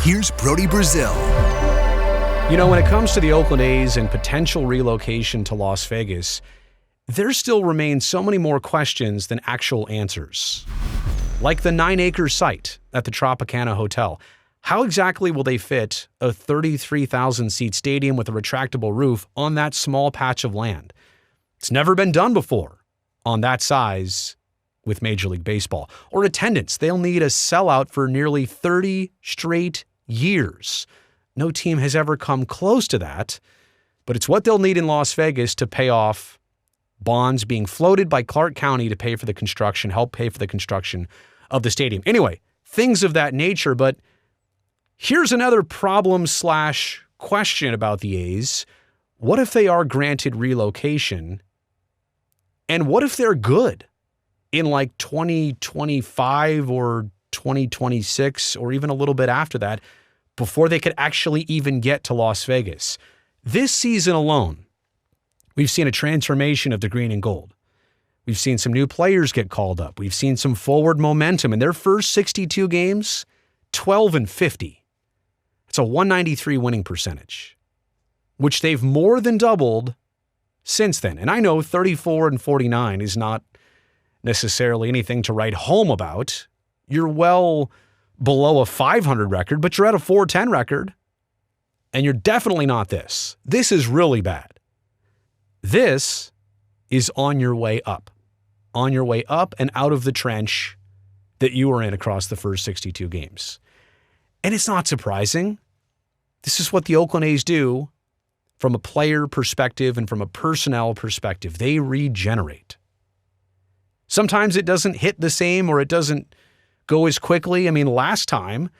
here's Brody Brazil. You know, when it comes to the Oakland A's and potential relocation to Las Vegas, there still remain so many more questions than actual answers. Like the 9-acre site at the Tropicana Hotel. How exactly will they fit a 33,000-seat stadium with a retractable roof on that small patch of land? It's never been done before on that size with Major League Baseball. Or attendance. They'll need a sellout for nearly 30 straight years. No team has ever come close to that, but it's what they'll need in Las Vegas to pay off bonds being floated by Clark County to pay for the construction, help pay for the construction of the stadium. Anyway, things of that nature, but here's another problem/question about the A's. What if they are granted relocation? And what if they're good in like 2025 or 2026 or even a little bit after that before they could actually even get to Las Vegas? This season alone, we've seen a transformation of the green and gold. We've seen some new players get called up. We've seen some forward momentum. In their first 62 games, 12-50. It's a 193 winning percentage, which they've more than doubled since then. And I know 34-49 is not necessarily anything to write home about. You're well below a 500 record, but you're at a 410 record. And you're definitely not this. This is really bad. This is on your way up. On your way up and out of the trench that you were in across the first 62 games. And it's not surprising. This is what the Oakland A's do from a player perspective and from a personnel perspective. They regenerate. Sometimes it doesn't hit the same or it doesn't go as quickly. I mean, last time,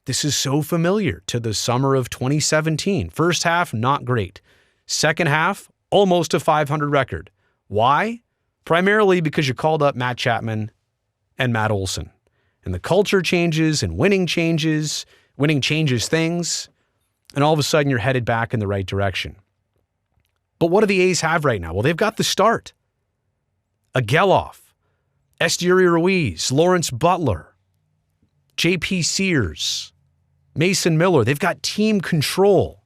this is so familiar to the summer of 2017. First half, not great. Second half, almost a 500 record. Why? Primarily because you called up Matt Chapman and Matt Olson. And the culture changes and winning changes things, and all of a sudden you're headed back in the right direction. But what do the A's have right now? Well, they've got the start. A Geloff, Esteury Ruiz, Lawrence Butler, J.P. Sears, Mason Miller. They've got team control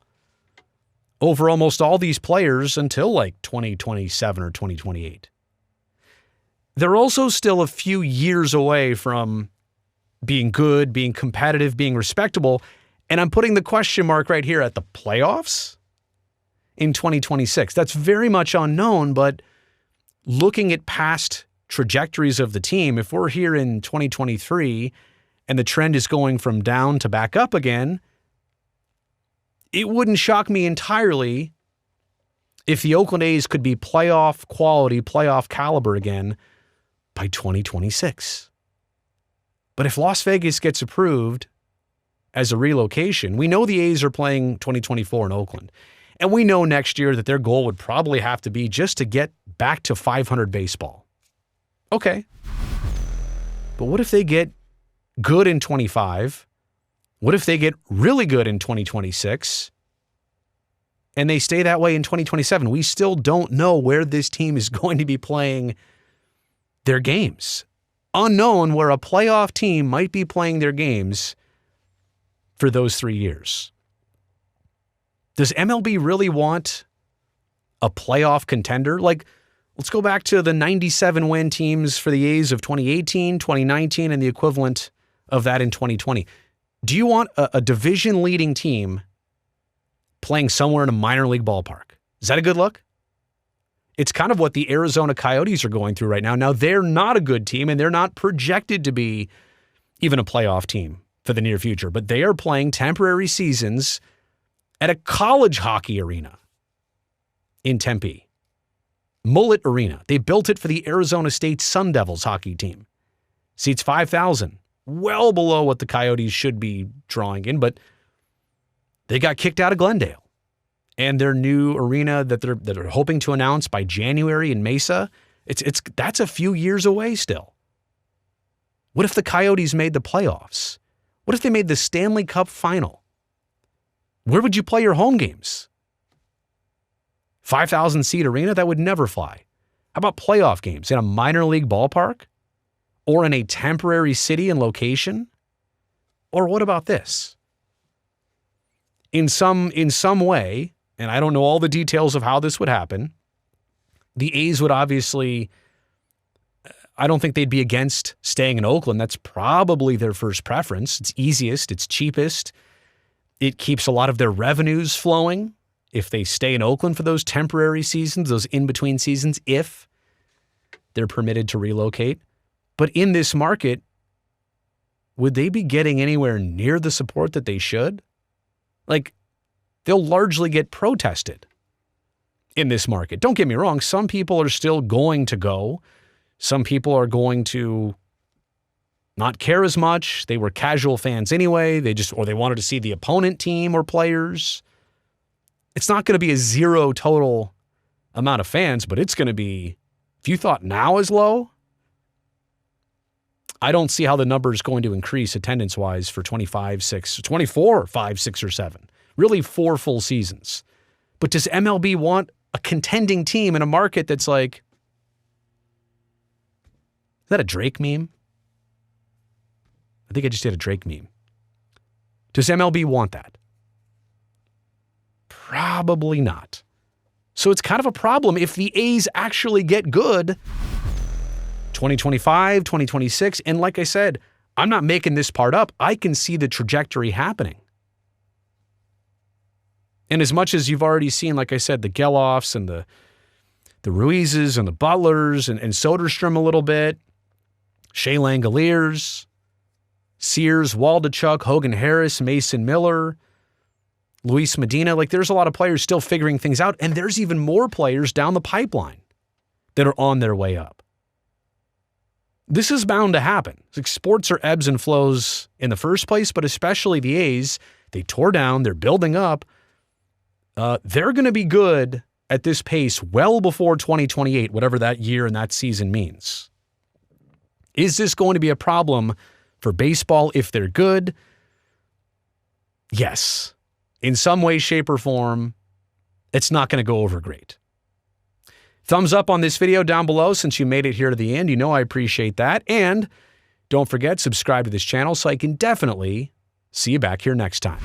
over almost all these players until like 2027 or 2028. They're also still a few years away from being good, being competitive, being respectable. And I'm putting the question mark right here at the playoffs in 2026. That's very much unknown, but looking at past trajectories of the team, if we're here in 2023 and the trend is going from down to back up again, it wouldn't shock me entirely if the Oakland A's could be playoff quality, playoff caliber again by 2026. But if Las Vegas gets approved as a relocation, we know the A's are playing 2024 in Oakland. And we know next year that their goal would probably have to be just to get back to 500 baseball. Okay. But what if they get good in 25? What if they get really good in 2026? And they stay that way in 2027? We still don't know where this team is going to be playing their games. Unknown where a playoff team might be playing their games for those 3 years. Does MLB really want a playoff contender? Like, let's go back to the 97-win teams for the A's of 2018, 2019, and the equivalent of that in 2020. Do you want a division-leading team playing somewhere in a minor league ballpark? Is that a good look? It's kind of what the Arizona Coyotes are going through right now. Now, they're not a good team, and they're not projected to be even a playoff team for the near future, but they are playing temporary seasons at a college hockey arena in Tempe. Mullet Arena. They built it for the Arizona State Sun Devils hockey team. Seats 5,000. Well below what the Coyotes should be drawing in, but they got kicked out of Glendale. And their new arena that they're hoping to announce by January in Mesa, that's a few years away still. What if the Coyotes made the playoffs? What if they made the Stanley Cup final? Where would you play your home games? 5,000-seat arena? That would never fly. How about playoff games in a minor league ballpark? Or in a temporary city and location? Or what about this? in some way, and I don't know all the details of how this would happen, the A's would obviously, I don't think they'd be against staying in Oakland. That's probably their first preference. It's easiest. It's cheapest. It keeps a lot of their revenues flowing if they stay in Oakland for those temporary seasons, those in-between seasons, if they're permitted to relocate. But in this market, would they be getting anywhere near the support that they should? Like, they'll largely get protested in this market. Don't get me wrong. Some people are still going to go. Some people are going to not care as much. They were casual fans anyway. Or they wanted to see the opponent team or players. It's not going to be a zero total amount of fans, but it's going to be, if you thought now is low, I don't see how the number is going to increase attendance-wise for 25, 6, 24, 5, 6, or 7. Really 4 full seasons. But does MLB want a contending team in a market that's like, is that a Drake meme? I think I just did a Drake meme. Does MLB want that? Probably not. So it's kind of a problem if the A's actually get good 2025, 2026. And like I said, I'm not making this part up. I can see the trajectory happening. And as much as you've already seen, like I said, the Geloffs and the Ruizes and the Butlers and Soderstrom a little bit, Shea Langoliers, Sears, Waldachuk, Hogan Harris, Mason Miller, Luis Medina. Like, there's a lot of players still figuring things out, and there's even more players down the pipeline that are on their way up. This is bound to happen. Like, sports are ebbs and flows in the first place, but especially the A's, they tore down, they're building up. They're going to be good at this pace well before 2028, whatever that year and that season means. Is this going to be a problem for baseball if they're good? Yes. In some way, shape, or form, it's not going to go over great. Thumbs up on this video down below since you made it here to the end. You know I appreciate that. And don't forget, subscribe to this channel so I can definitely see you back here next time.